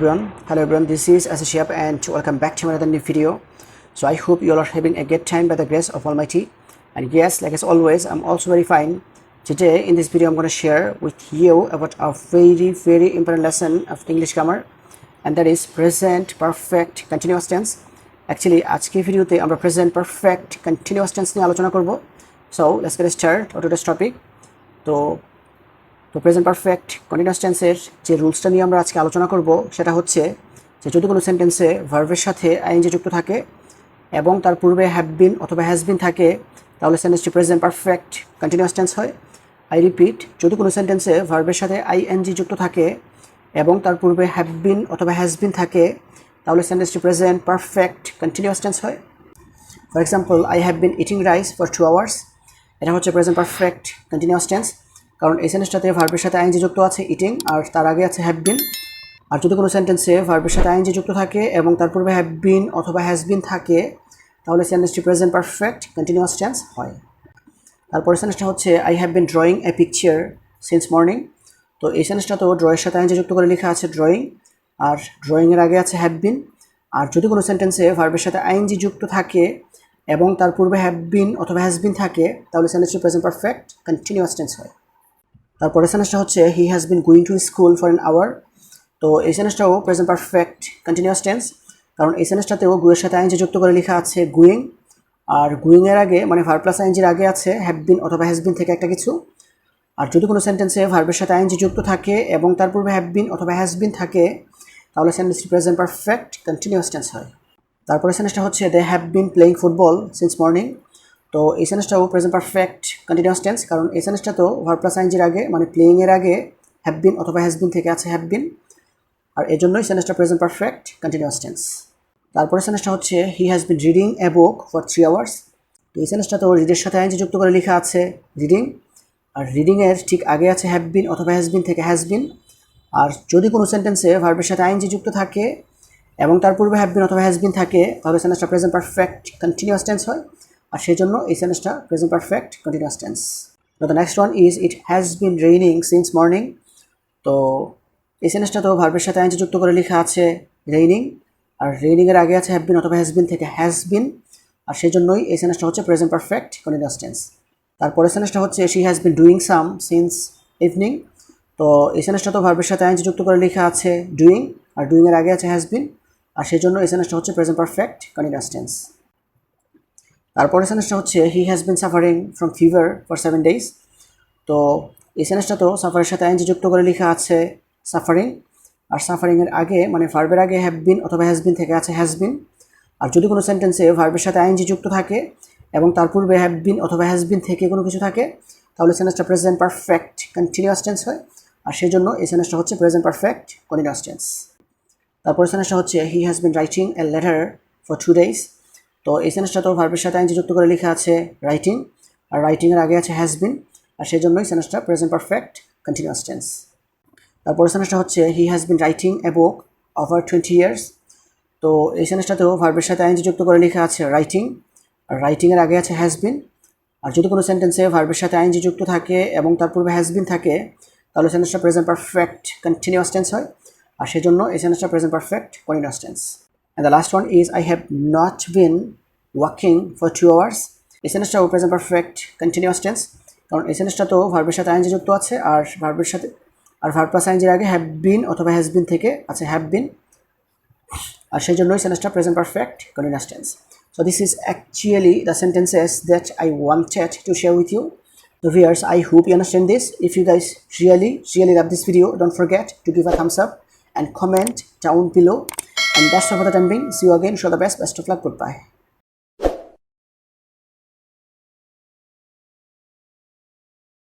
Hello everyone, this is Shihab and welcome back to another new video. So I hope you all are having a good time by the grace of Almighty. And yes, like as always, I'm also very fine. Today in this video I'm going to share with you about a very important lesson of English grammar, and that is present perfect continuous tense. Actually আজকে ভিডিওতে আমরা present perfect continuous tense নিয়ে আলোচনা করব. So let's get started on today's topic. তো present perfect continuous টেন্সের যে রুলসটা নিয়ে আমরা আজকে আলোচনা করব সেটা হচ্ছে যে যদি কোনো সেন্টেন্সে ভার্বের সাথে আইএনজি যুক্ত থাকে এবং তার পূর্বে হ্যাভ বিন অথবা হ্যাজ বিন থাকে তাহলে সেন্টেন্সটি প্রেজেন্ট পারফেক্ট কন্টিনিউয়াস টেন্স হয়। আই রিপিট, যদি কোনো সেন্টেন্সে ভার্বের সাথে আইএনজি যুক্ত থাকে এবং তার পূর্বে হ্যাভ বিন অথবা হ্যাজ বিন থাকে তাহলে সেন্টেন্সটি প্রেজেন্ট পারফেক্ট কন্টিনিউয়াস টেন্স হয়। For example, I have been eating rice for 2 hours, এটা হচ্ছে প্রেজেন্ট পারফেক্ট কন্টিনিউয়াস টেন্স, কারণ এই সেন্টেন্সটাতে ভার্বের সাথে আইএনজি যুক্ত আছে ইটিং আর তার আগে আছে হ্যাভ বিন। আর যদি কোনো সেন্টেন্সে ভার্বের সাথে আইএনজি যুক্ত থাকে এবং তার পূর্বে হ্যাভ বিন অথবা হ্যাজ বিন থাকে তাহলে সেন্টেন্সটি প্রেজেন্ট পারফেক্ট কন্টিনিউয়াস টেন্স হয়। তারপরে সেন্টেন্সটা হচ্ছে I have been drawing a picture since morning. তো এই সেন্টেন্সটা তো ড্রয়ের সাথে আইএনজি যুক্ত করে লেখা আছে ড্রয়িং, আর ড্রয়িংয়ের আগে আছে হ্যাভ বিন। আর যদি কোনো সেন্টেন্সে ভার্বের সাথে আইএনজি যুক্ত থাকে এবং তার পূর্বে হ্যাভ বিন অথবা হ্যাজ বিন থাকে তাহলে সেন্টেন্সটি প্রেজেন্ট পারফেক্ট কন্টিনিউয়াস টেন্স হয়। তারপরে সেন্টেন্সটা হচ্ছে he has been going to school for an hour. তো এই সেন্টেন্সটাও প্রেজেন্ট পারফেক্ট কন্টিনিউয়াস টেন্স, কারণ এই সেন্টেন্সটাতেও গুয়ের সাথে আইএনজি যুক্ত করে লেখা আছে গোয়িং, আর গোয়িংয়ের আগে মানে ভার্ব প্লাস আইএনজির আগে আছে হ্যাভ বিন অথবা হ্যাজ বিন থেকে একটা কিছু। আর যদি কোনো সেন্টেন্সে ভার্বের সাথে আইএনজি যুক্ত থাকে এবং তার পূর্বে হ্যাভ বিন অথবা হ্যাজ বিন থাকে তাহলে সেন্টেন্সটি প্রেজেন্ট পারফেক্ট কন্টিনিউয়াস টেন্স হয়। তারপরে সেন্টেন্সটা হচ্ছে they have been playing football since morning. তো এই সেন্টেন্সটাও প্রেজেন্ট পারফেক্ট কন্টিনিউয়াস টেন্স, কারণ এই সেন্টেন্সটা তো ভার্ব প্লাস আইএনজির আগে মানে প্লেইংয়ের আগে হ্যাভ বিন অথবা হ্যাজ বিন থেকে আছে হ্যাভ বিন, আর এই জন্যই সেন্টেন্সটা প্রেজেন্ট পারফেক্ট কন্টিনিউয়াস টেন্স। তারপরে সেন্টেন্সটা হচ্ছে he has been reading a book for 3 hours। তো এই সেন্টেন্সটা তো রিডের সাথে আইএনজি যুক্ত করে লেখা আছে রিডিং, আর রিডিংয়ের ঠিক আগে আছে হ্যাভ বিন অথবা হ্যাজ বিন থেকে হ্যাজ বিন। আর যদি কোনো সেন্টেন্সে ভার্বের সাথে আইএনজি যুক্ত থাকে এবং তার পূর্বে হ্যাভ বিন অথবা হ্যাজ বিন থাকে তাহলে সেন্টেন্সটা প্রেজেন্ট পারফেক্ট কন্টিনিউয়াস টেন্স হয়, আর সেই জন্য এই সেন্টেন্সটা প্রেজেন্ট পারফেক্ট কন্টিনিউয়াস টেন্স। তো the next one is it has been raining since morning. তো এই সেন্টেন্সটা তো ভার্বের সাথে আইএনজি যুক্ত করে লেখা আছে রেইনিং, আর রেইনিংয়ের আগে আছে হ্যাভ বিন অথবা হ্যাজ বিন থেকে হ্যাজ বিন, আর সেই জন্যই এই সেন্টেন্সটা হচ্ছে প্রেজেন্ট পারফেক্ট কন্টিনিউয়াস টেন্স। তারপরে সেন্টেন্সটা হচ্ছে she has been doing some since evening. তো এই সেন্টেন্সটা তো ভার্বের সাথে আইএনজি যুক্ত করে লেখা আছে ডুইং, আর ডুইংয়ের আগে আছে হ্যাজ বিন, আর সেই জন্য এই সেন্টেন্সটা হচ্ছে প্রেজেন্ট পারফেক্ট কন্টিনিউয়াস টেন্স। তারপরে সেন্টেন্সটা হচ্ছে he has been suffering from fever for 7 days। তো এই সেন্টেন্সটা তো সাফারের সাথে আইএনজি যুক্ত করে লেখা আছে সাফারিং, আর সাফারিংয়ের আগে মানে ভার্বের আগে হ্যাভ বিন অথবা হ্যাজ বিন থেকে আছে হ্যাজ বিন। আর যদি কোনো সেন্টেন্সে ভার্বের সাথে আইএনজি যুক্ত থাকে এবং তার পূর্বে হ্যাভ বিন অথবা হ্যাজ বিন থেকে কোনো কিছু থাকে তাহলে সেন্টেন্সটা প্রেজেন্ট পারফেক্ট কন্টিনিউয়াস টেন্স হয়, আর সেই জন্য এই সেন্টেন্সটা হচ্ছে প্রেজেন্ট পারফেক্ট কন্টিনিউয়াস টেন্স। তারপর সেন্টেন্সটা হচ্ছে he has been writing a letter for 2 days। তো এই সেন্টেন্সটা তো ভার্বের সাথে আইএনজি যুক্ত করে লেখা আছে রাইটিং, আর রাইটিংয়ের আগে আছে হ্যাজ বিন, আর সেই জন্যই সেন্টেন্সটা প্রেজেন্ট পারফেক্ট কন্টিনিউয়াস টেন্স। তারপর সেন্টেন্সটা হচ্ছে he has been writing A book over 20 years। তো এই সেন্টেন্সটাতেও ভার্বের সাথে আইএনজি যুক্ত করে লেখা আছে রাইটিং, আর রাইটিংয়ের আগে আছে হ্যাজ বিন। আর যদি কোনো সেন্টেন্সে ভার্বের সাথে আইএনজি যুক্ত থাকে এবং তার পূর্বে হ্যাজ বিন থাকে তাহলে সেন্টেন্সটা প্রেজেন্ট পারফেক্ট কন্টিনিউয়াস টেন্স হয়, আর সেই জন্য এই সেন্টেন্সটা present perfect continuous tense. And the last one is I have not been walking for 2 hours। এই সেন্টেন্সটাও প্রেজেন্ট পারফেক্ট কন্টিনিউয়াস টেন্স, কারণ এই সেন্টেন্সটা তো ভার্বের সাথে আইএনজি যুক্ত আছে আর ভার্বের সাথে ভার্ব প্লাস আইএনজির আগে হ্যাভ বিন অথবা হ্যাজ বিন থেকে আছে হ্যাভ বিন, আর সেই জন্যই সেন্টেন্সটা present perfect continuous tense. So this is actually the sentences that I wanted to share with you. So viewers, I hope you understand this. If you guys really love this video, don't forget to give a thumbs up and comment down below. And that's all for the time being. See you again. Show the best of luck. Goodbye.